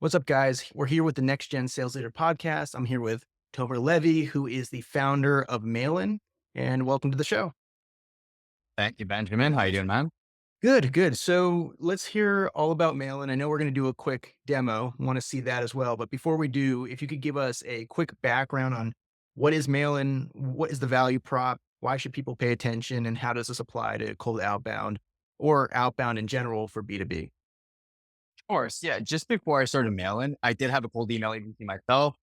What's up, guys? We're here with the NextGen Sales Leader Podcast. I'm here with Tomer Levy, who is the founder of Mailin, and welcome to the show. Thank you, Benjamin. How you doing, man? Good, good. So let's hear all about Mailin. I know we're going to do a quick demo. Want to see that as well. But before we do, if you could give us a quick background on what is Mailin, what is the value prop, why should people pay attention, and how does this apply to cold outbound or outbound in general for B2B? Of course. Yeah. Just before I started mailing, I did have a cold email agency myself.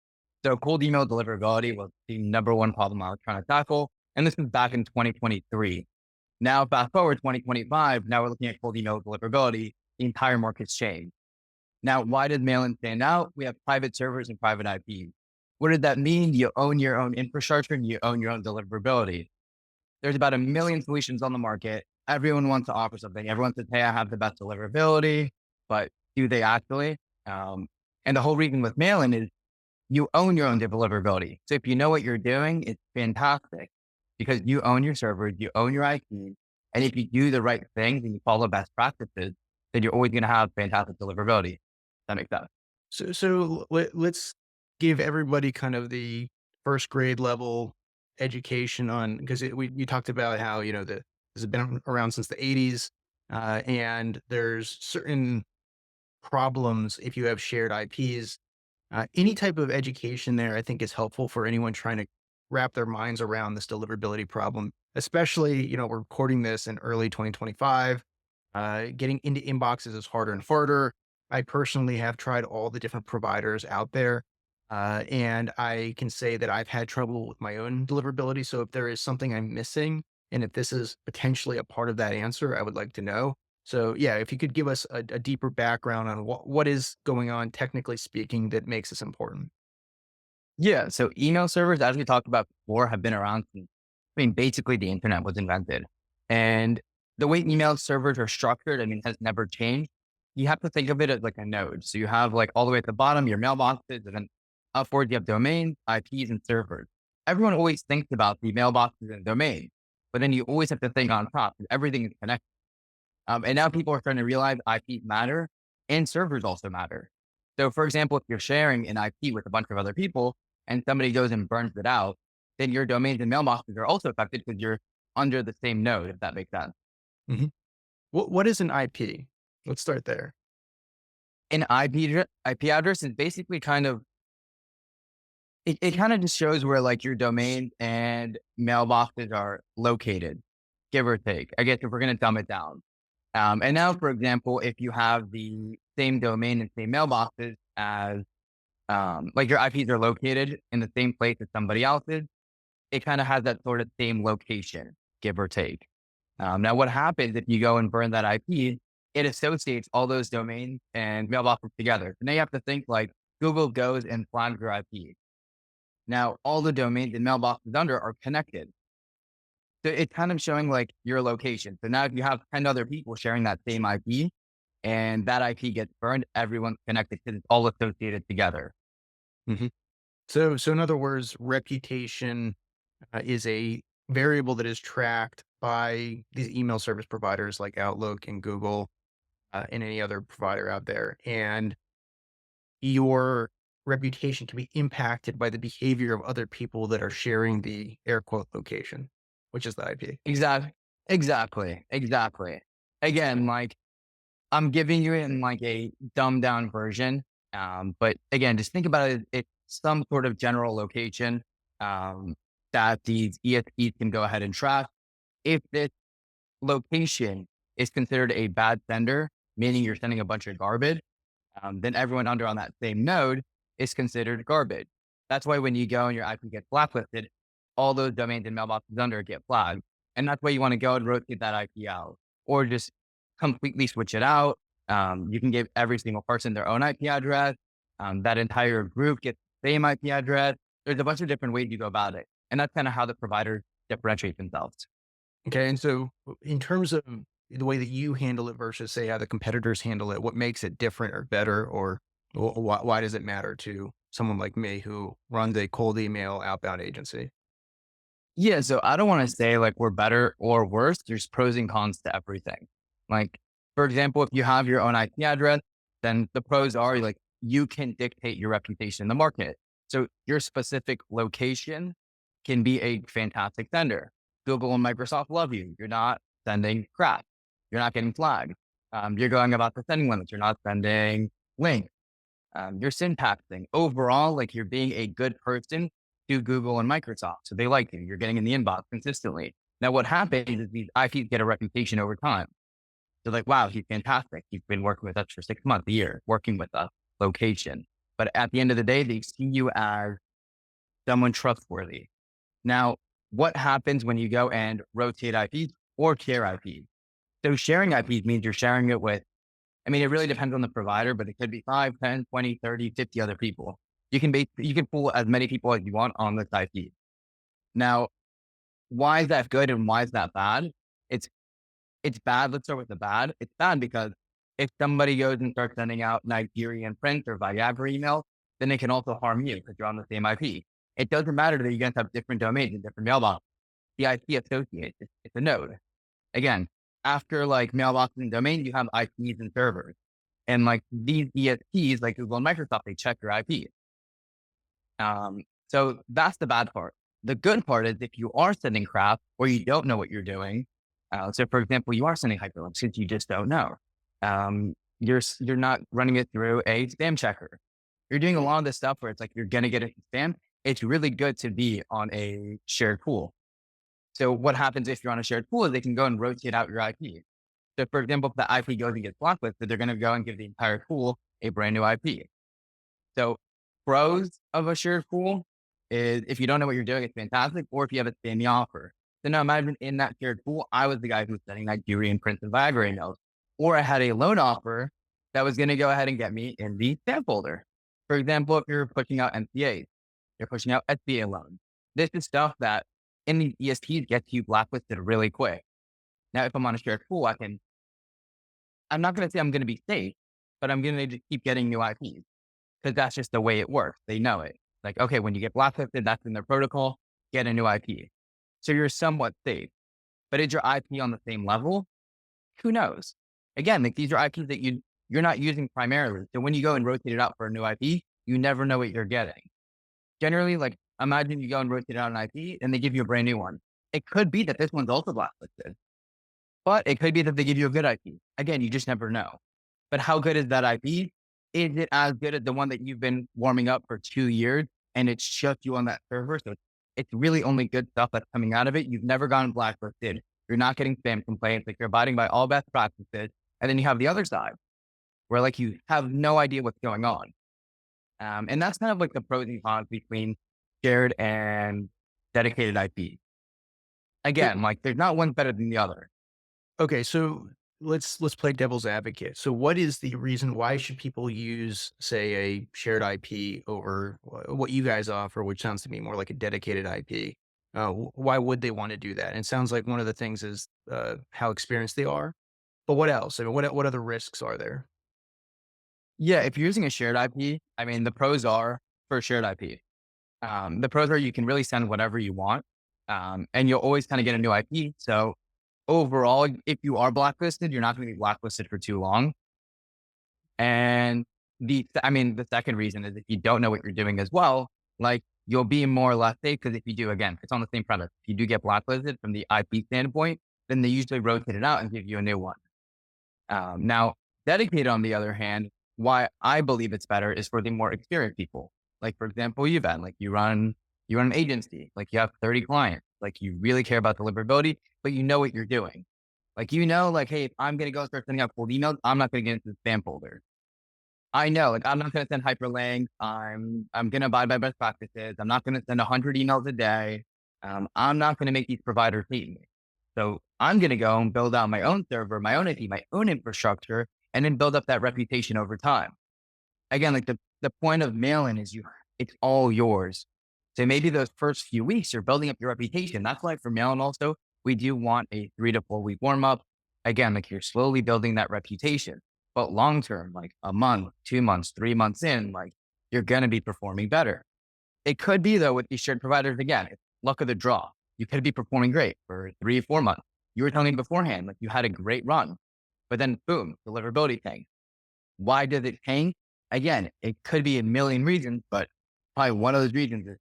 So cold email deliverability was the number one problem I was trying to tackle. And this was back in 2023. Now, fast forward 2025, now we're looking at cold email deliverability. The entire market's changed. Now, why did Mailin stand out? We have private servers and private IPs. What did that mean? You own your own infrastructure and you own your own deliverability. There's about a million solutions on the market. Everyone wants to offer something. Everyone says, hey, I have the best deliverability, but do they actually? And the whole reason with Mailin is you own your own deliverability. So if you know what you're doing, it's fantastic because you own your servers, you own your IP. And if you do the right things and you follow best practices, then you're always going to have fantastic deliverability. That makes sense. Let's give everybody kind of the first grade level education on because we talked about how this has been around since the 80s, and there's certain problems if you have shared IPs. Any type of education there, I think, is helpful for anyone trying to wrap their minds around this deliverability problem. Especially, we're recording this in early 2025. Getting into inboxes is harder and harder. I personally have tried all the different providers out there, and I can say that I've had trouble with my own deliverability. So if there is something I'm missing, and if this is potentially a part of that answer, I would like to know. So yeah, if you could give us a deeper background on what is going on, technically speaking, that makes this important. Yeah. So email servers, as we talked about before, have been around since, basically the internet was invented. And the way email servers are structured, has never changed. You have to think of it as like a node. So you have like all the way at the bottom, your mailboxes, and then upwards, you have domains, IPs, and servers. Everyone always thinks about the mailboxes and domains, but then you always have to think on top. Everything is connected. And now people are starting to realize IPs matter and servers also matter. So for example, if you're sharing an IP with a bunch of other people and somebody goes and burns it out, then your domains and mailboxes are also affected because you're under the same node, if that makes sense. Mhm. What is an IP? Let's start there. An IP address is basically it kind of just shows where like your domain and mailboxes are located, give or take. I guess if we're going to dumb it down. And now, for example, if you have the same domain and same mailboxes as, like your IPs are located in the same place as somebody else's, it kind of has that sort of same location, give or take. Now, what happens if you go and burn that IP? It associates all those domains and mailboxes together. So now you have to think like Google goes and flags your IP. Now, all the domains and mailboxes under are connected. So it's kind of showing like your location. So now if you have 10 other people sharing that same IP and that IP gets burned, everyone's connected because it's all associated together. Mhm. So in other words, reputation is a variable that is tracked by these email service providers like Outlook and Google, and any other provider out there. And your reputation can be impacted by the behavior of other people that are sharing the air quote location, which is the IP. Exactly. Exactly. Again, like I'm giving you it in like a dumbed down version. But again, just think about it. It's some sort of general location um, that these ESPs can go ahead and track. If this location is considered a bad sender, meaning you're sending a bunch of garbage, then everyone under on that same node is considered garbage. That's why when you go and your IP gets blacklisted, all those domains and mailboxes under get flagged. And that's why you want to go and rotate that IP out or just completely switch it out. You can give every single person their own IP address. That entire group gets the same IP address. There's a bunch of different ways you go about it. And that's kind of how the providers differentiate themselves. Okay. And so, in terms of the way that you handle it versus, say, how the competitors handle it, what makes it different or better, or why does it matter to someone like me who runs a cold email outbound agency? Yeah, so I don't want to say like we're better or worse. There's pros and cons to everything. Like, for example, if you have your own IP address, then the pros are like you can dictate your reputation in the market. So your specific location can be a fantastic sender. Google and Microsoft love you. You're not sending crap. You're not getting flagged. You're going about the sending limits. You're not sending links. You're syntaxing. Overall, like you're being a good person to Google and Microsoft. So they like you. You're getting in the inbox consistently. Now, what happens is these IPs get a reputation over time. They're like, wow, he's fantastic. He's been working with us for 6 months, a year, working with us, location. But at the end of the day, they see you as someone trustworthy. Now, what happens when you go and rotate IPs or share IPs? So sharing IPs means you're sharing it with, I mean, it really depends on the provider, but it could be 5, 10, 20, 30, 50 other people. You can pull as many people as you want on this IP. Now, why is that good and why is that bad? It's it's bad. Let's start with the bad. It's bad because if somebody goes and starts sending out Nigerian print or Viagra email, then they can also harm you because you're on the same IP. It doesn't matter that you guys have different domains and different mailboxes. The IP associates, it's a node. Again, after like mailboxes and domains, you have IPs and servers. And like these ESPs, like Google and Microsoft, they check your IP. So that's the bad part. The good part is if you are sending crap or you don't know what you're doing. So for example, you are sending hyperlinks since you just don't know. You're not running it through a spam checker. You're doing a lot of this stuff where it's like you're gonna get it spam. It's really good to be on a shared pool. So what happens if you're on a shared pool is they can go and rotate out your IP. So for example, if the IP goes and gets blacklisted, they're gonna go and give the entire pool a brand new IP. So pros of a shared pool is if you don't know what you're doing, it's fantastic. Or if you have a spammy offer. So now imagine in that shared pool, I was the guy who was sending Nigerian Prince and Viagra emails. Or I had a loan offer that was going to go ahead and get me in the spam folder. For example, if you're pushing out NCAs, you're pushing out SBA loans. This is stuff that in the ESPs gets you blacklisted really quick. Now, if I'm on a shared pool, I'm not going to say I'm going to be safe, but I'm going to just keep getting new IPs because that's just the way it works. They know it. Like, okay, when you get blacklisted, that's in their protocol, get a new IP. So you're somewhat safe. But is your IP on the same level? Who knows? Again, like these are IPs that you're not using primarily. So when you go and rotate it out for a new IP, you never know what you're getting. Generally, like imagine you go and rotate out an IP and they give you a brand new one. It could be that this one's also blacklisted, but it could be that they give you a good IP. Again, you just never know. But how good is that IP? Is it as good as the one that you've been warming up for 2 years and it's just you on that server? So it's really only good stuff that's coming out of it. You've never gotten blacklisted. You're not getting spam complaints. Like you're abiding by all best practices. And then you have the other side where like you have no idea what's going on. And that's kind of like the pros and cons between shared and dedicated IP. Yeah. Again, like there's not one better than the other. Okay, so let's play devil's advocate. So what is the reason why should people use, say, a shared IP over what you guys offer, which sounds to me more like a dedicated IP? Why would they want to do that? And it sounds like one of the things is how experienced they are. But what else? I mean, what other risks are there? Yeah, if you're using a shared IP, I mean, the pros are for shared IP. The pros are you can really send whatever you want, and you'll always kind of get a new IP. So overall, if you are blacklisted, you're not going to be blacklisted for too long. And the second reason is if you don't know what you're doing as well, like you'll be more or less safe because if you do, again, it's on the same premise. If you do get blacklisted from the IP standpoint, then they usually rotate it out and give you a new one. Now, dedicated on the other hand, why I believe it's better is for the more experienced people. Like for example, you've had like you run an agency, like you have 30 clients, like you really care about deliverability, but you know what you're doing. Like like, hey, if I'm gonna go start sending out cold emails, I'm not gonna get into the spam folder. I know, like I'm not gonna send hyperlinks. I'm gonna abide by best practices. I'm not gonna send 100 emails a day. I'm not gonna make these providers hate me. So I'm going to go and build out my own server, my own IP, my own infrastructure, and then build up that reputation over time. Again, like the point of Mailin is it's all yours. So maybe those first few weeks you're building up your reputation. That's why for Mailin also, we do want a 3 to 4 week warm up. Again, like you're slowly building that reputation, but long term, like a month, 2 months, 3 months in, like you're going to be performing better. It could be though with these shared providers, again, it's luck of the draw. You could be performing great for 3 or 4 months. You were telling me beforehand, like you had a great run, but then boom, deliverability tank. Why did it tank? Again, it could be a million reasons, but probably one of those reasons is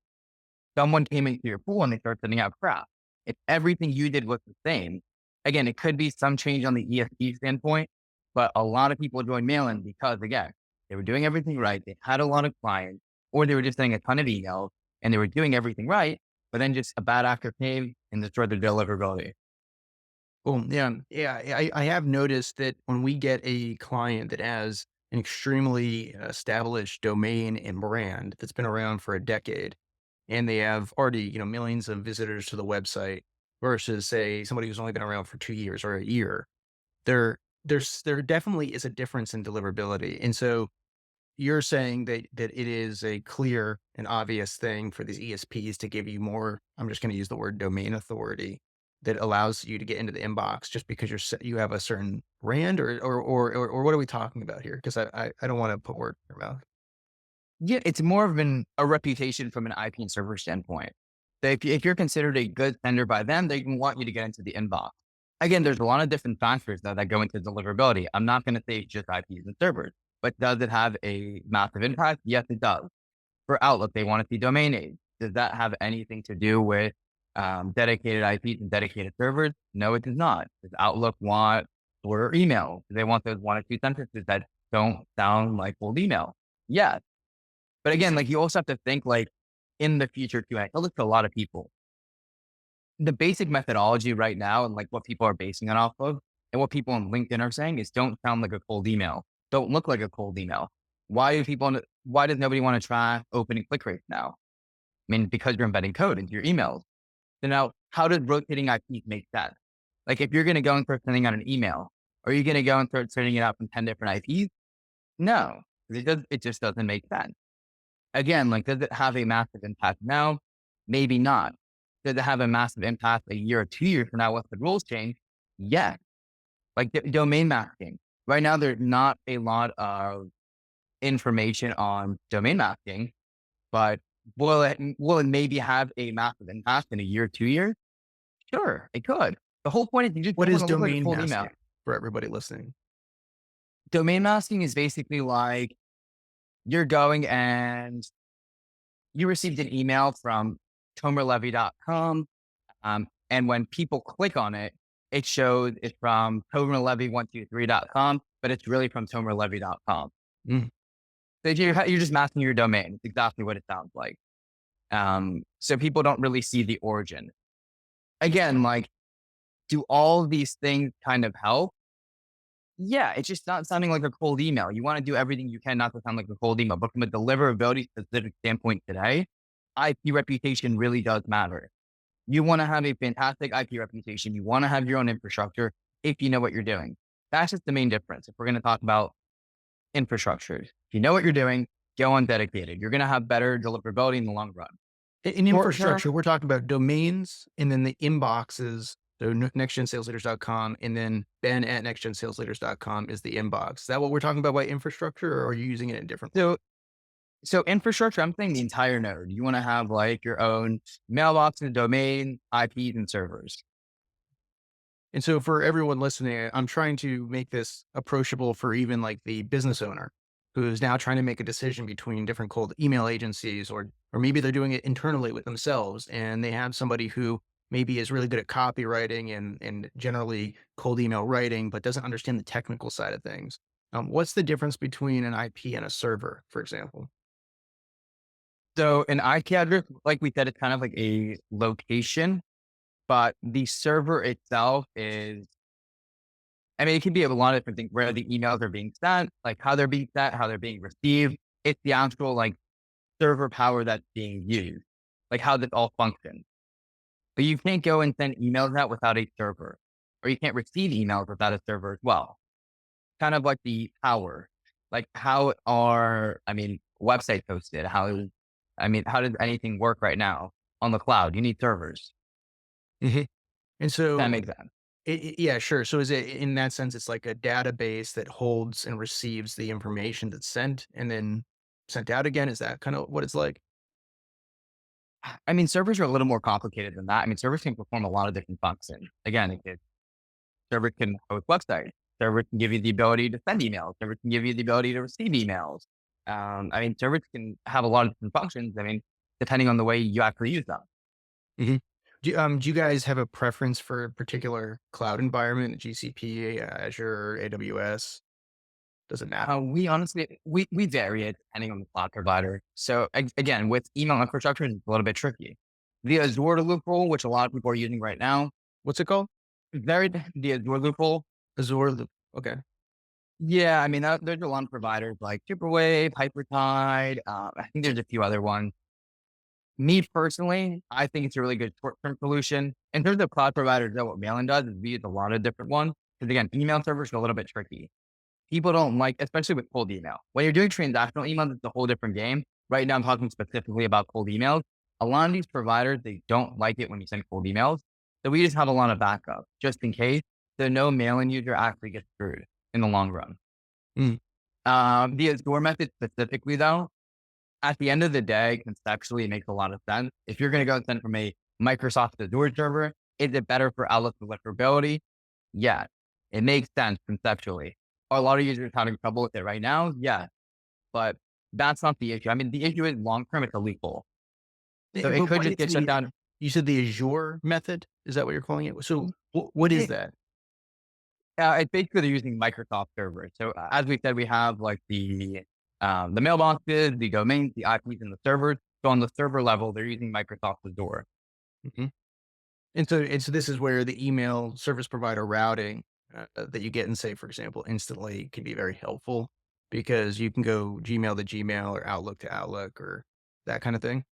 someone came into your pool and they start sending out crap. If everything you did was the same, again, it could be some change on the ESP standpoint, but a lot of people joined Mailin because, again, they were doing everything right. They had a lot of clients, or they were just sending a ton of emails and they were doing everything right, but then just a bad actor came and destroyed their deliverability. Cool. Yeah. Yeah. I have noticed that when we get a client that has an extremely established domain and brand that's been around for a decade, and they have already, millions of visitors to the website versus say somebody who's only been around for 2 years or a year, there definitely is a difference in deliverability. And so you're saying that it is a clear and obvious thing for these ESPs to give you more, I'm just gonna use the word domain authority, that allows you to get into the inbox just because you have a certain brand, or what are we talking about here? Because I don't wanna put words in your mouth. Yeah, it's more of a reputation from an IP and server standpoint. So if you're considered a good sender by them, they can want you to get into the inbox. Again, there's a lot of different factors though that go into deliverability. I'm not going to say just IPs and servers, but does it have a massive impact? Yes, it does. For Outlook, they want to see domain names. Does that have anything to do with dedicated IPs and dedicated servers? No, it does not. Does Outlook want or email? Do they want those one or two sentences that don't sound like old email? Yes. But again, like you also have to think like in the future too. I tell this to a lot of people. The basic methodology right now and like what people are basing it off of and what people on LinkedIn are saying is don't sound like a cold email. Don't look like a cold email. Why does nobody want to try opening click rates now? I mean, because you're embedding code into your emails. So now how does rotating IPs make sense? Like if you're going to go and start sending out an email, are you going to go and start sending it out from 10 different IPs? No, it just doesn't make sense. Again, like, does it have a massive impact now? Maybe not. Does it have a massive impact a year or 2 years from now once the rules change? Yes. Like domain masking. Right now, there's not a lot of information on domain masking, but will it maybe have a massive impact in a year, 2 years? Sure, it could. The whole point is you just What don't is want to look like a domain cold email. masking for everybody listening? Domain masking is basically like you're going and you received an email from tomerlevy.com. And when people click on it, it shows it's from tomerlevy123.com, but it's really from tomerlevy.com. Mm. So you're just masking your domain. It's exactly what it sounds like. So people don't really see the origin. Again, like, do all these things kind of help? Yeah, it's just not sounding like a cold email. You want to do everything you can not to sound like a cold email. But from a deliverability specific standpoint today, IP reputation really does matter. You want to have a fantastic IP reputation. You want to have your own infrastructure if you know what you're doing. That's just the main difference. If we're going to talk about infrastructures, if you know what you're doing, go on dedicated. You're going to have better deliverability in the long run. In Short term, infrastructure, we're talking about domains and then the inboxes. So nextgensalesleaders.com and then ben at nextgensalesleaders.com is the inbox. Is that what we're talking about by infrastructure, or are you using it in different? so infrastructure, I'm saying the entire node. You want to have like your own mailbox and domain, IPs and servers. And so for everyone listening, I'm trying to make this approachable for even like the business owner who's now trying to make a decision between different cold email agencies, or maybe they're doing it internally with themselves and they have somebody who maybe is really good at copywriting and generally cold email writing, but doesn't understand the technical side of things. What's the difference between an IP and a server, for example? So an IP address, like we said, it's kind of like a location, but the server itself is, I mean, it can be a lot of different things where the emails are being sent, like how they're being sent, how they're being received. It's the actual like server power that's being used, like how this all functions. But you can't go and send emails out without a server, or you can't receive emails without a server as well. Kind of like the power, like how are, I mean, websites hosted? How does anything work right now on the cloud? You need servers. Mhm. And That so, makes sense. yeah, sure. So is it in that sense, it's like a database that holds and receives the information that's sent and then sent out again? Is that kind of what it's like? I mean, servers are a little more complicated than that. I mean, servers can perform a lot of different functions. Again, server can host websites. Server can give you the ability to send emails. Server can give you the ability to receive emails. I mean, servers can have a lot of different functions. I mean, depending on the way you actually use them. Mhm. Do you guys have a preference for a particular cloud environment, GCP, Azure, AWS? Does it matter? We honestly, we vary it depending on the cloud provider. So again, with email infrastructure, it's a little bit tricky. The Azure loophole, which a lot of people are using right now, What's it called? the Azure loophole. Azure Loop. Okay. Yeah, I mean, there's a lot of providers like Superwave, Hypertide. I think there's a few other ones. Me personally, I think it's a really good short-term solution. In terms of cloud providers, though, what Mailin does is we use a lot of different ones. Because again, email servers are a little bit tricky. People don't like, especially with cold email. When you're doing transactional email, it's a whole different game. Right now, I'm talking specifically about cold emails. A lot of these providers, they don't like it when you send cold emails. So we just have a lot of backup just in case. So no Mailin user actually gets screwed in the long run. Mm, The Azure method specifically, though, at the end of the day, conceptually, it makes a lot of sense. If you're going to go and send from a Microsoft Azure server, is it better for Outlook deliverability? Yeah, it makes sense conceptually. Are a lot of users having trouble with it right now? Yeah, but that's not the issue. I mean, the issue is long term, it's a loophole. So it but could what just is get shut the down. you said the Azure method? Is that what you're calling it? So what is It, that? it's basically they're using Microsoft servers. So as we said, we have like the mailboxes, the domains, the IPs, and the servers. So on the server level, they're using Microsoft Azure. Mhm. And so this is where the email service provider routing, that you get in, say, for example, Instantly can be very helpful because you can go Gmail to Gmail or Outlook to Outlook or that kind of thing.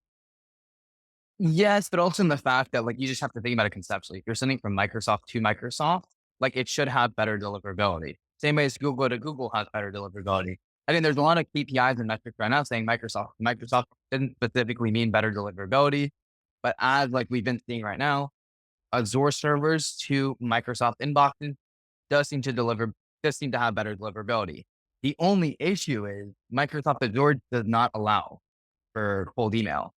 Yes, but also in the fact that like you just have to think about it conceptually. If you're sending from Microsoft to Microsoft, like it should have better deliverability. Same way as Google to Google has better deliverability. I think there's a lot of KPIs and metrics right now saying Microsoft. Microsoft didn't specifically mean better deliverability, but as like we've been seeing right now, Azure servers to Microsoft inboxes does seem to deliver, does seem to have better deliverability. The only issue is Microsoft Azure does not allow for cold email.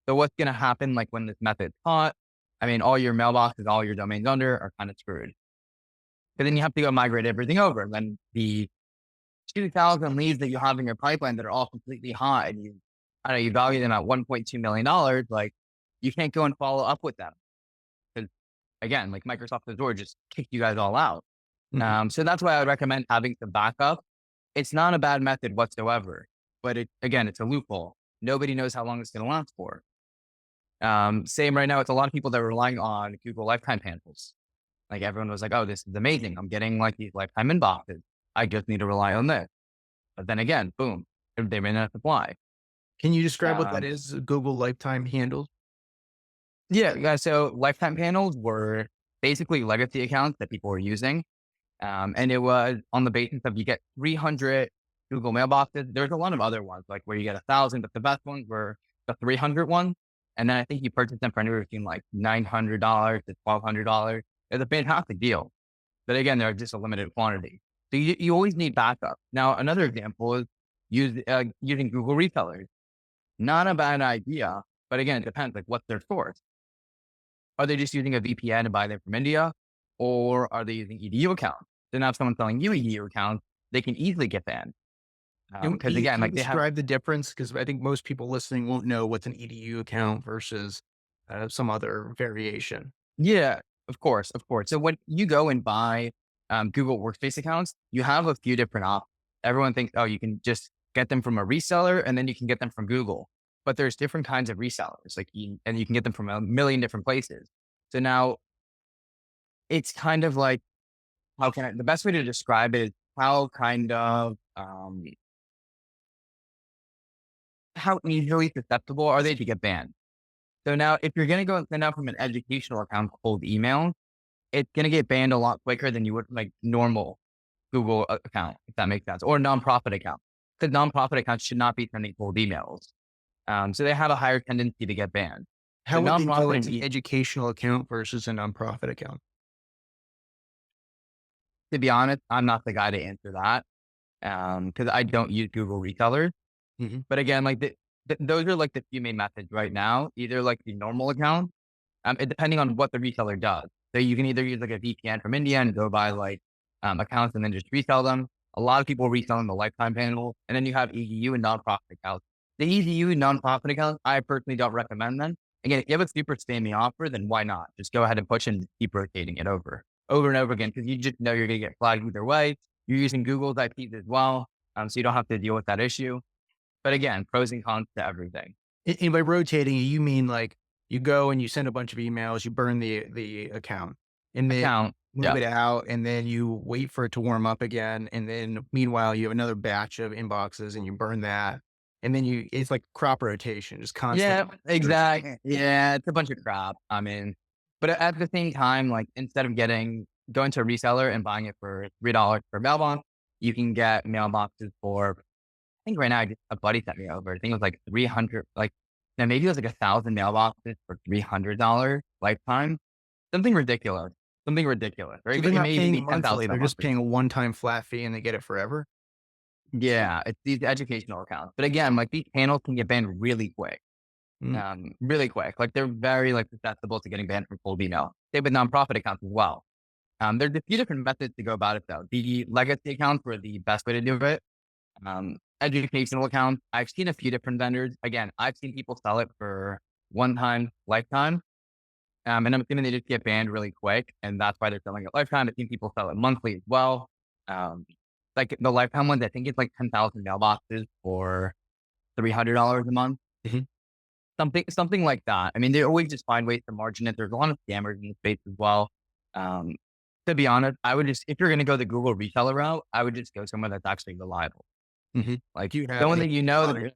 So what's going to happen, like when this method's taught? I mean, all your mailboxes, all your domains under are kind of screwed. Because then you have to go migrate everything over. And then the 2,000 leads that you have in your pipeline that are all completely hot, and I don't know, you value them at $1.2 million. Like you can't go and follow up with them because again, like Microsoft Azure just kicked you guys all out. Mhm. So that's why I would recommend having some backup. It's not a bad method whatsoever, but again, it's a loophole. Nobody knows how long it's going to last for. Same right now, it's a lot of people that are relying on Google lifetime panels. Like everyone was like, oh, this is amazing. I'm getting like these lifetime inboxes. I just need to rely on this. But then again, boom, they may not apply. Can you describe what that Um, is? Google Lifetime Handle? yeah. So lifetime panels were basically legacy accounts that people were using. And it was on the basis of you get 300 Google mailboxes. There's a lot of other ones, like where you get 1,000, but the best ones were the 300 ones. And then I think you purchase them for anywhere between like $900 to $1,200. It's a fantastic deal. But again, they're just a limited quantity. So you always need backup. Now, another example is using Google resellers. Not a bad idea, but again, it depends. Like, what's their source? Are they just using a VPN to buy them from India, or are they using EDU accounts? So now, if someone's selling you EDU accounts, they can easily get banned because again, Can you like they have. describe the difference? Because I think most people listening won't know what's an EDU account versus, some other variation. Yeah, of course, of course. So when you go and buy Google Workspace accounts, you have a few different options. Everyone thinks, oh, you can just get them from a reseller, and then you can get them from Google. But there's different kinds of resellers, and you can get them from a million different places. So now it's kind of like, the best way to describe it is how kind of, how easily susceptible are they to get banned? So now if you're going to go and send out from an educational account cold email, it's going to get banned a lot quicker than you would like normal Google account, if that makes sense, or nonprofit account. Because nonprofit accounts should not be sending cold emails. So they have a higher tendency to get banned. So How would they know nonprofit it's an educational account versus a nonprofit account? to be honest, I'm not the guy to answer that because I don't use Google resellers. Mhm. But again, like those are like the few main methods right now. Either like the normal account, depending on what the reseller does. So you can either use like a VPN from India and go buy like accounts and then just resell them, A lot of people reselling the lifetime panel, and then you have EDU and nonprofit accounts. The EDU and nonprofit accounts, I personally don't recommend them. Again, if you have a super spammy offer, then why not? Just go ahead and push and keep rotating it over and over again, because you just know you're going to get flagged either way. You're using Google's IPs as well, so you don't have to deal with that issue. But again, pros and cons to everything. And by rotating, you mean like you go and you send a bunch of emails, you burn the account, and then Account, move yeah. it out, and then you wait for it to warm up again, and then meanwhile you have another batch of inboxes and you burn that, and then you it's like crop rotation, just Yeah, constantly. exactly. Yeah, it's a bunch of crap. I mean, but at the same time, like instead of going to a reseller and buying it for $3 per mailbox, you can get mailboxes for, I think right now a buddy sent me over. I think it was like 300, like no, maybe it was like 1,000 mailboxes for $300 lifetime. Something ridiculous. Something ridiculous. Right? So they're It not may even paying be monthly, 10,000 a they're month. just paying a one-time flat fee and they get it forever? Yeah, it's these educational accounts. But again, like these panels can get banned really quick. Mm, Really quick. Like they're very like susceptible to getting banned from cold email. Same with nonprofit accounts as well. There's a few different methods to go about it though. The legacy accounts were the best way to do it. Educational accounts, I've seen a few different vendors. Again, I've seen people sell it for one time, lifetime. And I'm assuming they just get banned really quick, and that's why they're selling it lifetime. I've seen people sell it monthly as well. Um, like the lifetime ones, I think it's like 10,000 mailboxes for $300 a month. mhm. Something like that. I mean, they always just find ways to margin it. There's a lot of scammers in the space as well. Um, to be honest, I would just, if you're going to go the Google reseller route, I would just go somewhere that's actually reliable. Mhm. Like Do you have someone any that you know that,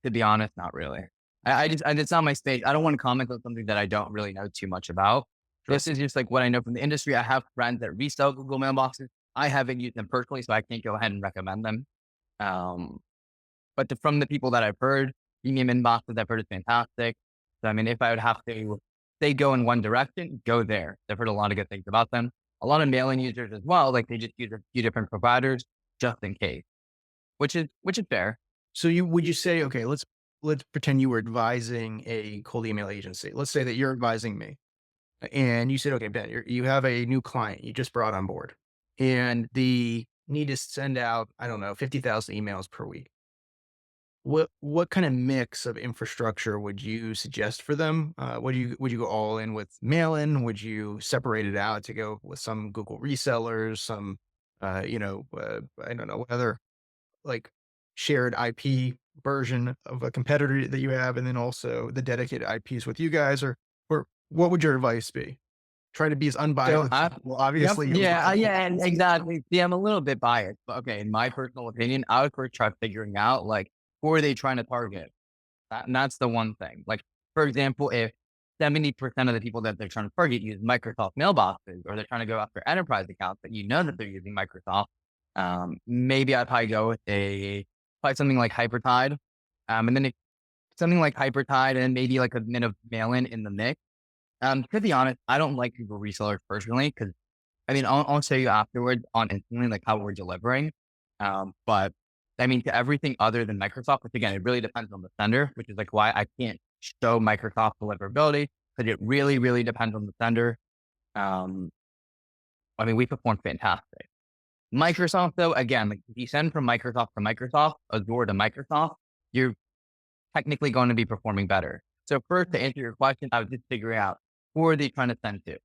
to be honest, not really. It's not my space. I don't want to comment on something that I don't really know too much about. Sure. This is just like what I know from the industry. I have friends that resell Google mailboxes. I haven't used them personally, so I can't go ahead and recommend them. Um, but from the people that I've heard, premium inboxes, I've heard it's fantastic. So, I mean, if I would have to say go in one direction, go there. I've heard a lot of good things about them. A lot of mailing users as well, like they just use a few different providers just in case, which is fair. So you would you say, okay, let's pretend you were advising a cold email agency. Let's say that you're advising me. And you said, okay, Ben, you have a new client you just brought on board, and the need to send out, I don't know, 50,000 emails per week. What kind of mix of infrastructure would you suggest for them? Would you go all in with Mailin? Would you separate it out to go with some Google resellers, some, I don't know, what other like shared IP version of a competitor that you have, and then also the dedicated IPs with you guys, or what would your advice be? Try to be as So unbiased. I, Well, yep, obviously, you're yeah, biased. yeah, and exactly. See, I'm a little bit biased, but okay, in my personal opinion, I would first try figuring out like who are they trying to target. And that's the one thing. Like, for example, if 70% of the people that they're trying to target use Microsoft mailboxes, or they're trying to go after enterprise accounts, but you know that they're using Microsoft, maybe I'd probably go with probably something like Hypertide. And then if something like Hypertide and maybe like a minute of mail in the mix. To be honest, I don't like people resellers personally because I mean, I'll show you afterwards on instantly like how we're delivering. But I mean, to everything other than Microsoft, which again, it really depends on the sender, which is like why I can't show Microsoft deliverability because it really, really depends on the sender. Um, I mean, we perform fantastic. Microsoft, though, again, like if you send from Microsoft to Microsoft, Azure to Microsoft, you're technically going to be performing better. So first, to answer your question, I would just figure out who are they trying to send to.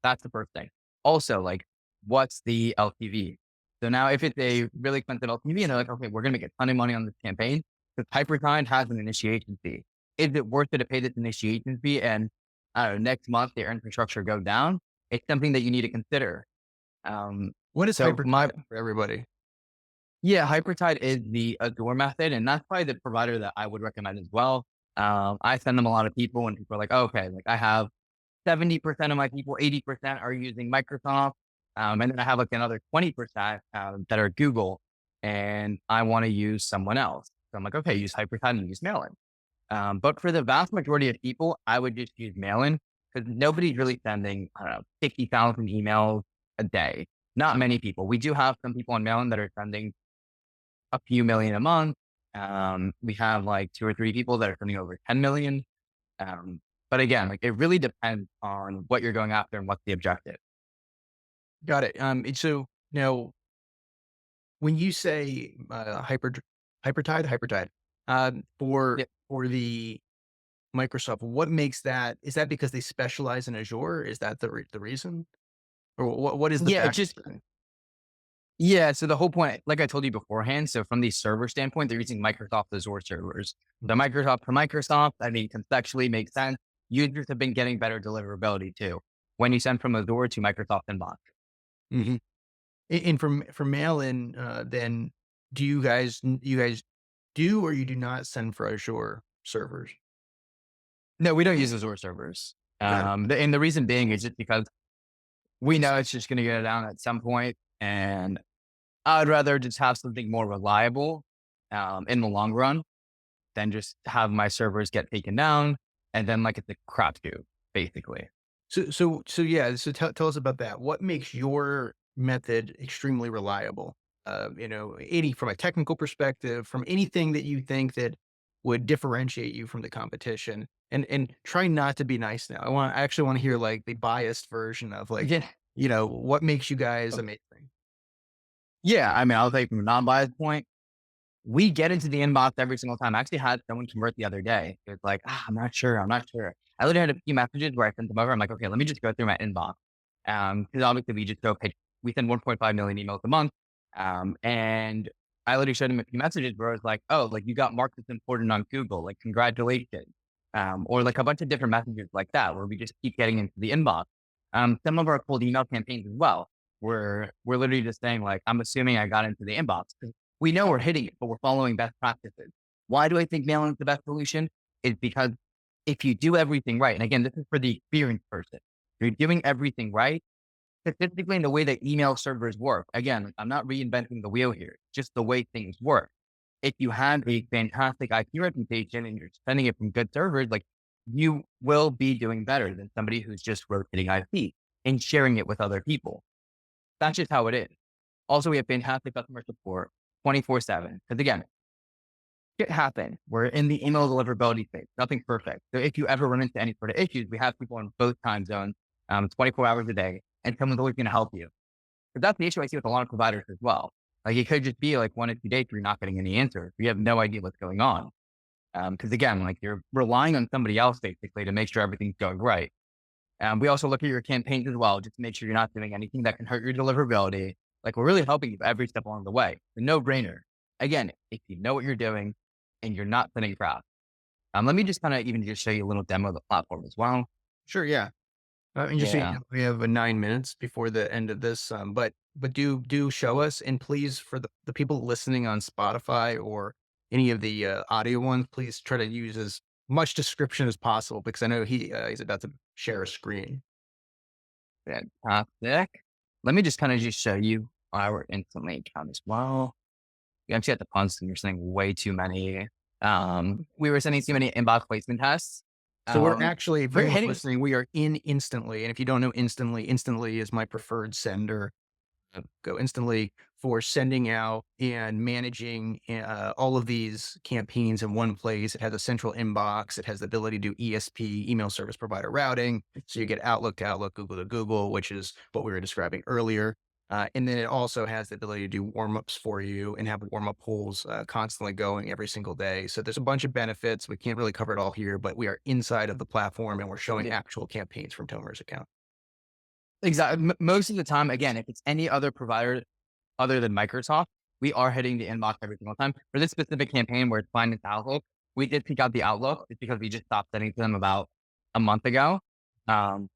That's the first thing. Also, like, what's the LTV? So now if it's a really expensive LTV and they're like, okay, we're going to make a ton of money on this campaign, because Hyperkind has an initiation fee. Is it worth it to pay this initiation fee? And I don't know, next month their infrastructure go down. It's something that you need to consider. Um, What is so hyper my, for everybody? yeah, Hypertide is the Azure method, and that's probably the provider that I would recommend as well. I send them a lot of people and people are like, oh, okay, like I have 70% of my people, 80% are using Microsoft. And then I have like another 20% that are Google and I want to use someone else. So I'm like, okay, use Hypertime and use Mailin. But for the vast majority of people, I would just use Mailin because nobody's really sending, I don't know, 50,000 emails a day. Not many people. We do have some people on Mailin that are sending a few million a month. We have like two or three people that are sending over 10 million. Um, but again, like it really depends on what you're going after and what's the objective. Got it. And so now when you say, hypertide, Yeah, for the Microsoft, what makes that is that because they specialize in Azure? Is that the reason? Or what is the yeah, it back just yeah. So the whole point, like I told you beforehand, so from the server standpoint, they're using Microsoft Azure servers. The Microsoft for Microsoft, I mean, conceptually makes sense. Users have been getting better deliverability too when you send from Azure to Microsoft Inbox. Mhm. And for mail-in, then you guys do or you do not send for Azure servers? No, we don't use Azure servers. Got it. And the reason being is just because we know it's just going to go down at some point, and I'd rather just have something more reliable in the long run than just have my servers get taken down and then like it's a crapshoot, basically. Yeah, so tell us about that. What makes your method extremely reliable? Any from a technical perspective, from anything that you think that would differentiate you from the competition, and try not to be nice now. I actually want to hear like the biased version of like, Yeah. what makes you guys amazing. Yeah. I mean, I'll take from a non-biased point. We get into the inbox every single time. I actually had someone convert the other day. It was like, I'm not sure. I'm not sure. I literally had a few messages where I sent them over. I'm like, okay, let me just go through my inbox. Because obviously we just go pitch. We send 1.5 million emails a month. And I literally showed him a few messages where I was like, oh, like you got marked as important on Google, like congratulations. Or like a bunch of different messages like that, where we just keep getting into the inbox. Some of our cold email campaigns as well, where we're literally just saying like, I'm assuming I got into the inbox. We know we're hitting it, but we're following best practices. Why do I think mailing is the best solution? Is because if you do everything right, and again, this is for the experienced person, you're doing everything right, statistically in the way that email servers work. Again, I'm not reinventing the wheel here, just the way things work. If you have a fantastic IP reputation and you're sending it from good servers, like you will be doing better than somebody who's just rotating IP and sharing it with other people. That's just how it is. Also, we have fantastic customer support 24/7. Because again, it happen. We're in the email deliverability space. Nothing's perfect. So if you ever run into any sort of issues, we have people in both time zones, 24 hours a day, and someone's always going to help you. But that's the issue I see with a lot of providers as well. Like it could just be like 1 or 2 days where you're not getting any answers. You have no idea what's going on. Because again, like you're relying on somebody else basically to make sure everything's going right. We also look at your campaigns as well, just to make sure you're not doing anything that can hurt your deliverability. Like we're really helping you every step along the way. The no brainer. Again, if you know what you're doing and you're not sending crap. Let me just kind of even just show you a little demo of the platform as well. Sure, yeah. And just so you Yeah. know, we have 9 minutes before the end of this, but do show us, and please for the people listening on Spotify or any of the audio ones, please try to use as much description as possible because I know he's about to share a screen. Fantastic. Let me just kind of just show you our instantly account as well. You actually have to punch and you're sending way too many. We were sending too many inbox placement tests. So we're actually, for We're anyone hitting listening, we are in Instantly, and if you don't know Instantly, Instantly is my preferred sender. Go Instantly for sending out and managing all of these campaigns in one place. It has a central inbox. It has the ability to do ESP, email service provider routing. So you get Outlook to Outlook, Google to Google, which is what we were describing earlier. And then it also has the ability to do warm-ups for you and have warm-up polls constantly going every single day. So there's a bunch of benefits. We can't really cover it all here, but we are inside of the platform and we're showing actual campaigns from Tomer's account. exactly most of the time. Again, if it's any other provider other than Microsoft, we are hitting the inbox every single time. For this specific campaign where it's finding its Outlook, we did pick out the Outlook. It's because we just stopped sending to them about a month ago. Um,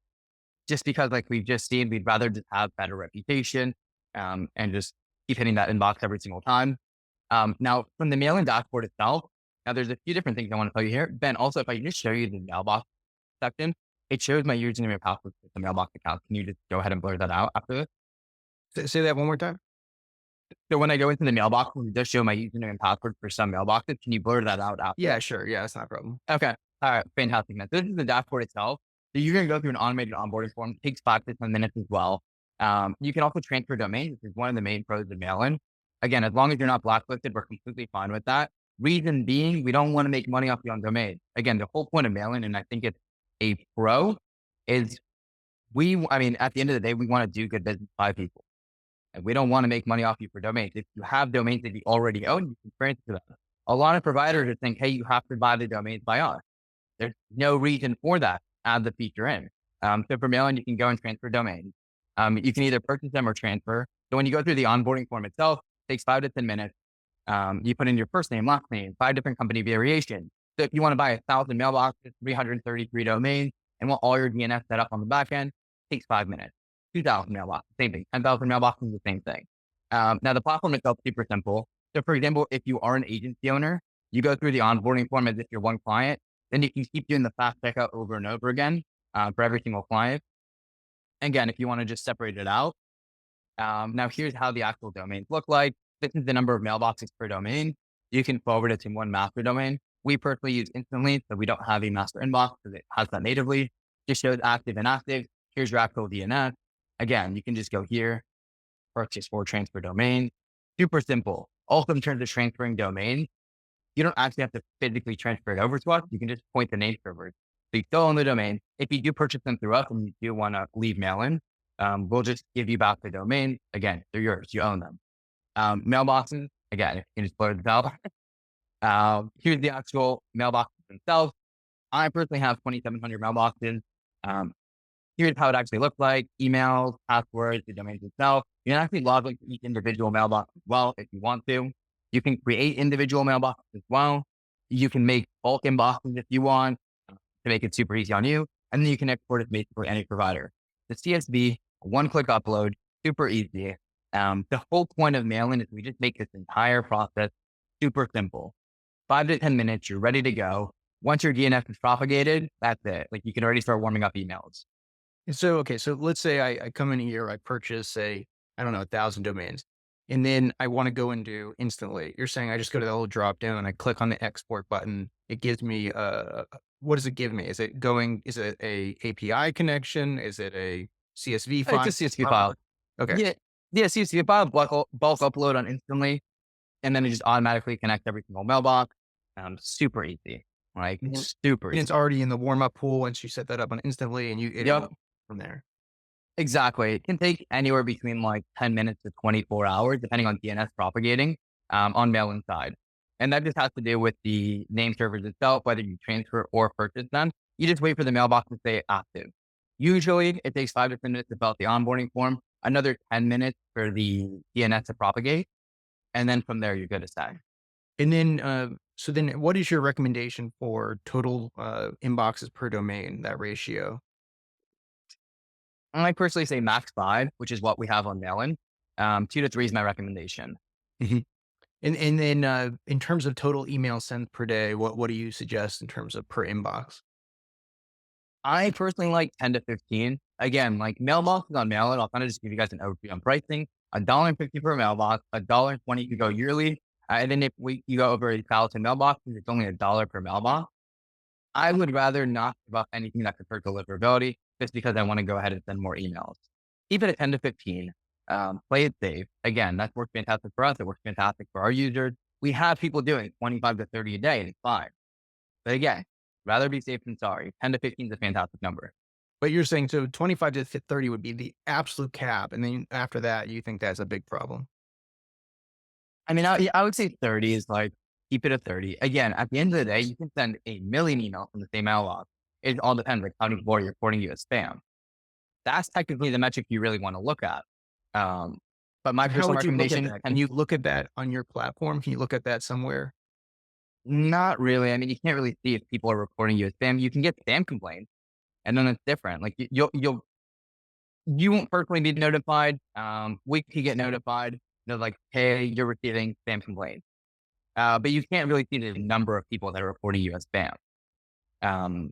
just because like we've just seen, we'd rather just have better reputation and just keep hitting that inbox every single time. Now, from the mailing dashboard itself, now there's a few different things I want to tell you here. Ben, also, if I can just show you the mailbox section, it shows my username and password for the mailbox account. Can you just go ahead and blur that out after this? Say that one more time. So when I go into the mailbox, it does show my username and password for some mailboxes. Can you blur that out after? Yeah, sure. Yeah, that's not a problem. Okay. All right. Fantastic. Now, this is the dashboard itself. So you're going to go through an automated onboarding form. It takes 5 to 10 minutes as well. You can also transfer domains, which is one of the main pros of Mailin. Again, as long as you're not blacklisted, we're completely fine with that. Reason being, we don't want to make money off your own domain. Again, the whole point of Mailin, and I think it's a pro, is I mean, at the end of the day, we want to do good business by people. And we don't want to make money off you for domains. If you have domains that you already own, you can transfer them. A lot of providers are think, hey, you have to buy the domains by us. There's no reason for that. Add the feature in. So for Mailin, you can go and transfer domains. You can either purchase them or transfer. So when you go through the onboarding form itself, it takes 5 to 10 minutes. You put in your first name, last name, 5 different company variations. So if you want to buy 1,000 mailboxes, 333 domains, and want all your DNS set up on the back end, it takes 5 minutes. 2,000 mailboxes, same thing. 10,000 mailboxes, the same thing. Now the platform itself is super simple. So for example, if you are an agency owner, you go through the onboarding form as if you're one client, then you can keep doing the fast checkout over and over again for every single client. Again, if you want to just separate it out, now here's how the actual domains look like. This is the number of mailboxes per domain. You can forward it to one master domain. We personally use instantly, so we don't have a master inbox because it has that natively. Just shows active and inactive. Here's your actual DNS. Again, you can just go here, purchase or transfer domain. Super simple. Also, in terms of transferring domains, you don't actually have to physically transfer it over to us. You can just point the name servers. So you still own the domain. If you do purchase them through us and you do want to leave Mailin, we'll just give you back the domain. Again, they're yours. You own them. Mailboxes, again, if you can just blur this out. Here's the actual mailboxes themselves. I personally have 2,700 mailboxes. Here's how it actually looks like: emails, passwords, the domains itself. You can actually log into each individual mailbox as well if you want to. You can create individual mailboxes as well. You can make bulk inboxes if you want to make it super easy on you. And then you can export it to basically any provider. The CSV, one-click upload, super easy. The whole point of Mailin is we just make this entire process super simple. 5 to 10 minutes, you're ready to go. Once your DNS is propagated, that's it. Like you can already start warming up emails. And so, okay, so let's say I come in here, I purchase, say, I don't know, 1,000 domains, and then I want to go and do instantly. You're saying I just go to the little drop down, I click on the export button. It gives me, what does it give me? Is it a API connection? Is it a CSV It's file? a CSV file. Okay. Yeah, yeah, CSV file, bulk upload on instantly, and then it just automatically connects every single mailbox. Super easy, like Mhm. super And it's easy. already in the warm up pool once you set that up on instantly and it Yep, from there. exactly. It can take anywhere between like 10 minutes to 24 hours, depending on DNS propagating on mail side. And that just has to do with the name servers itself, whether you transfer or purchase them. You just wait for the mailbox to stay active. Usually it takes 5 to 10 minutes to fill out the onboarding form, another 10 minutes for the DNS to propagate. And then from there, you're good to start. And then, so then what is your recommendation for total inboxes per domain, that ratio? I personally say max 5, which is what we have on Mailin. 2 to 3 is my recommendation. Mhm. And then, in terms of total email sent per day, what do you suggest in terms of per inbox? I personally like 10 to 15. Again, like mailboxes on Mailin, I'll kind of just give you guys an overview on pricing. $1.50 per mailbox, $1.20 to go yearly. And then if you go over 1,000 mailboxes, it's only $1 per mailbox. I would rather not give up anything that could hurt deliverability just because I want to go ahead and send more emails. Keep it at 10 to 15. Play it safe. Again, that works fantastic for us. It works fantastic for our users. We have people doing 25 to 30 a day and it's fine. But again, rather be safe than sorry. 10 to 15 is a fantastic number. But you're saying so 25 to 30 would be the absolute cap, and then after that, you think that's a big problem. I mean, I would say 30 is like, keep it at 30. Again, at the end of the day, you can send a million emails from the same mailbox. It all depends like how many people are reporting you as spam. That's technically the metric you really want to look at. Um, but my And how personal would you look at recommendation, that? Can and you look at that on your platform? Can you look at that somewhere? not really. I mean, you can't really see if people are reporting you as spam. You can get spam complaints, and then it's different. Like you won't personally be notified. We can get notified. They're like, hey, you're receiving spam complaints. But you can't really see the number of people that are reporting you as spam. Um,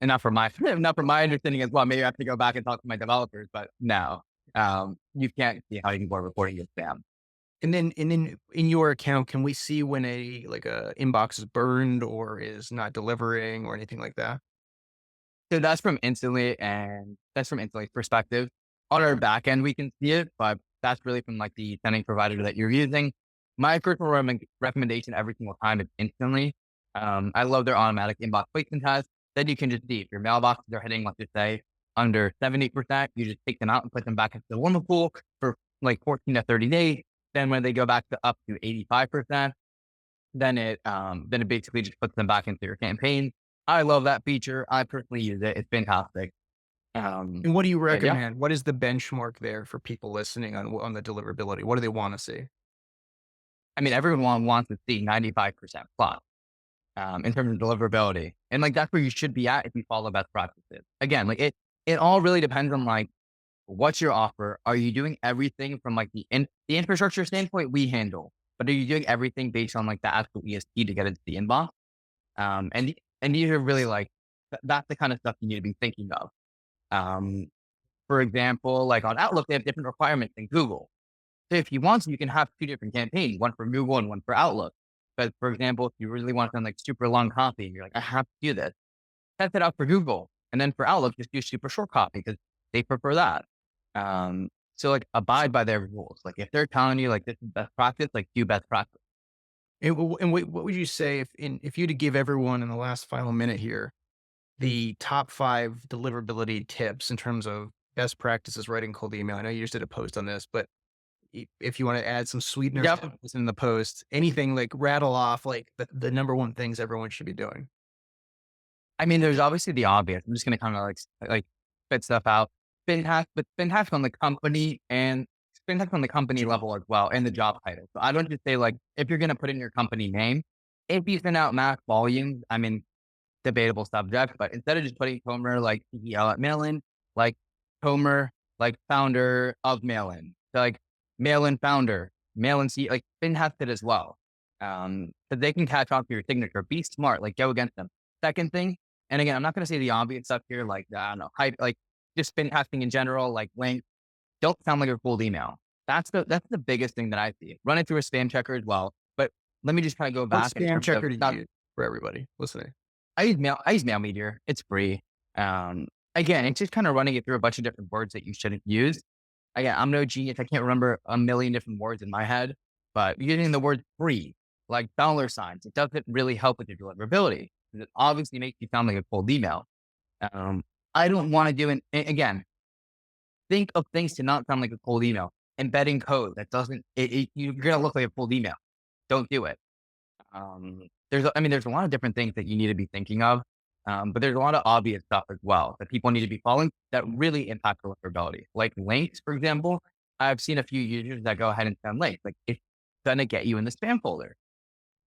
and not from my not from my understanding as well. Maybe I have to go back and talk to my developers, but no, you can't see how people are reporting you as spam. And then in your account, can we see when a inbox is burned or is not delivering or anything like that? So that's from instantly perspective. On our back end, we can see it, but that's really from like the sending provider that you're using. My personal recommendation every single time is instantly. I love their automatic inbox placement test. Then you can just see if your mailboxes are hitting, let's just say, under 70%, you just take them out and put them back into the warmer pool for like 14 to 30 days. Then when they go back to up to 85%, then it basically just puts them back into your campaign. I love that feature. I personally use it. It's fantastic. And what do you And yeah, recommend? What is the benchmark there for people listening on the deliverability? What do they wanna see? I mean, everyone wants to see 95% plus in terms of deliverability. And like that's where you should be at if you follow best practices. Again, like it all really depends on like what's your offer? Are you doing everything from like the infrastructure standpoint we handle, but are you doing everything based on like the actual ESP to get it to the inbox? And these are really like that's the kind of stuff you need to be thinking of. Um, for example, like on Outlook, they have different requirements than Google. So if you want to, you can have two different campaigns, one for Google and one for Outlook. But for example, if you really want to send like super long copy, and you're like, I have to do this, test it out for Google. And then for Outlook, just do super short copy because they prefer that. So like abide by their rules. Like if they're telling you like this is best practice, like do best practice. And what would you say if you had to give everyone in the last final minute here, the top 5 deliverability tips in terms of best practices writing cold email? I know you just did a post on this, but if you wanna add some sweeteners to Yep. this in the post, anything like rattle off like the number 1 things everyone should be doing. I mean, there's obviously the obvious. I'm just gonna kind of like spit stuff out. Spin hack on the company and spin hack on the company level as well and the job title. So I don't just say like if you're gonna put in your company name, if you send out mass volumes, I mean debatable subject, but instead of just putting Tomer like CEO at Mailin, like Tomer like founder of Mailin. So like Mailin founder, Mailin C like spin hack it as well. So they can catch on to your signature. Be smart, like go against them. Second thing, and again, I'm not going to say the obvious stuff here, like I don't know, hype, like just spin testing in general, like link. Don't sound like a cold email. That's the biggest thing that I see. Run it through a spam checker as well. But let me just kind of go What back in spam terms of checker do you not. use for everybody listening? I use Mail Meteor. It's free. Again, it's just kind of running it through a bunch of different words that you shouldn't use. Again, I'm no genius. I can't remember a million different words in my head, but using the word free, like dollar signs, it doesn't really help with your deliverability. It obviously makes you sound like a cold email. Um, I don't want to do it. Again, think of things to not sound like a cold email. Embedding code that doesn't, you're going to look like a cold email. Don't do it. I mean, there's a lot of different things that you need to be thinking of. But there's a lot of obvious stuff as well that people need to be following that really impact deliverability. Like links, for example, I've seen a few users that go ahead and send links. Like it's gonna get you in the spam folder.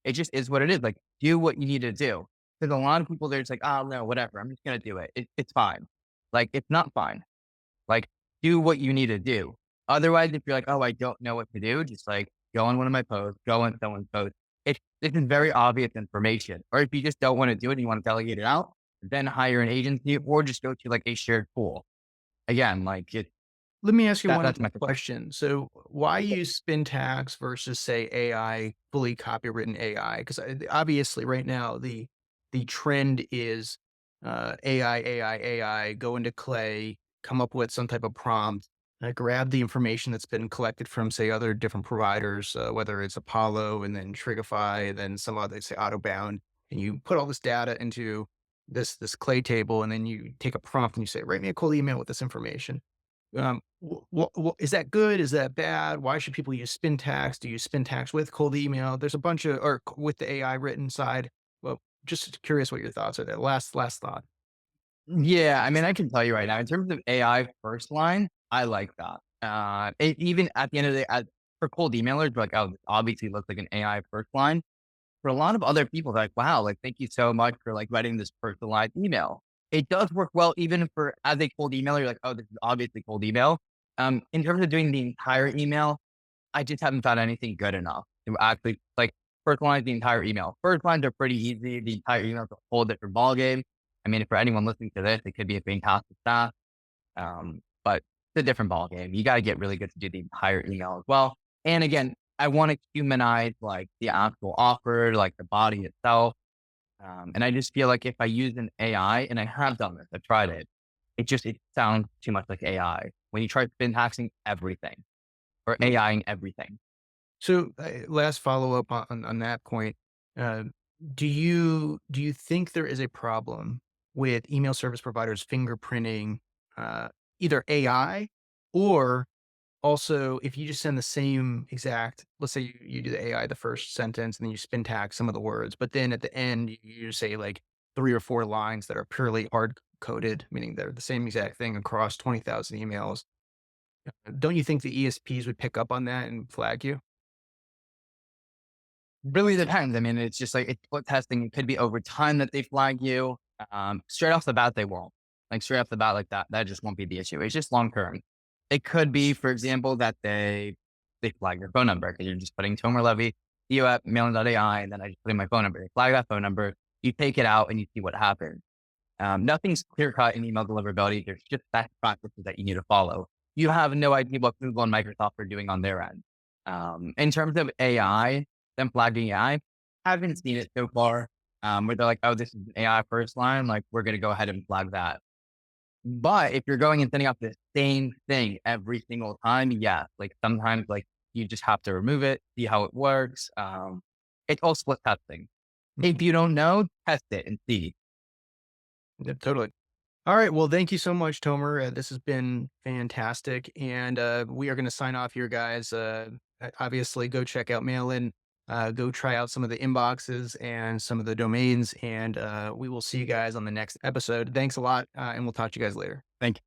It just is what it is. Like do what you need to do. There's a lot of people there's like, oh no, whatever. I'm just gonna do it. It's fine. Like it's not fine. Like do what you need to do. Otherwise, if you're like, oh, I don't know what to do, just like go on one of my posts, go on someone's post. It's very obvious information. Or if you just don't want to do it and you want to delegate it out, then hire an agency or just go to like a shared pool. Again, like Let me ask you one that's my question. So, why use spin tags versus, say, AI, fully copywritten AI? Because obviously, right now, the trend is AI, go into Clay, come up with some type of prompt, grab the information that's been collected from, say, other different providers, whether it's Apollo and then Trigify, then some other, say, Autobound, and you put all this data into this Clay table, and then you take a prompt and you say, write me a cold email with this information. Is that good? Is that bad? Why should people use spin tags? Do you use spin tags with cold email? There's a bunch of or with the AI written side. Well, just curious what your thoughts are there. Last thought. yeah. I mean, I can tell you right now, in terms of AI first line, I like that. Even at the end of the day, for cold emailers, like, oh, this obviously looks like an AI first line. For a lot of other people, they're like, wow, like, thank you so much for like writing this personalized email. It does work well, even for as a cold email, you're like, oh, this is obviously cold email. In terms of doing the entire email, I just haven't found anything good enough to actually like personalize the entire email. First lines are pretty easy. The entire email is a whole different ballgame. I mean, for anyone listening to this, it could be a fantastic task. But it's a different ballgame. You got to get really good to do the entire email as well. And again, I want to humanize like the actual offer, like the body itself. And I just feel like if I use an AI, and I have done this, I've tried it, it sounds too much like AI. When you try spin hacking everything or AIing everything. So, last follow up on that point. Uh, do you think there is a problem with email service providers fingerprinting either AI or Also, if you just send the same exact, let's say you do the AI, the first sentence, and then you spin tag some of the words, but then at the end, you just say like 3 or 4 lines that are purely hard coded, meaning they're the same exact thing across 20,000 emails. Don't you think the ESPs would pick up on that and flag you? Really depends. I mean, it's just like it's split testing. It could be over time that they flag you. Straight off the bat, they won't. Like straight off the bat, like that just won't be the issue. It's just long term. It could be, for example, that they flag your phone number because you're just putting Tomer Levy, you at Mailin.ai, and then I just put in my phone number. They flag that phone number. You take it out and you see what happens. Nothing's clear cut in email deliverability. There's just best practices that you need to follow. You have no idea what Google and Microsoft are doing on their end. In terms of AI, them flagging AI, haven't seen it so far. Where they're like, oh, this is an AI first line. Like, we're going to go ahead and flag that. But if you're going and sending out the same thing every single time, yeah, like sometimes like you just have to remove it, see how it works. It's all split testing. If Mhm. you don't know, test it and see. Yeah, totally. All right. Well, thank you so much, Tomer. This has been fantastic. And we are going to sign off here, guys. Obviously, go check out Mailin. Go try out some of the inboxes and some of the domains. And we will see you guys on the next episode. Thanks a lot. And we'll talk to you guys later. Thank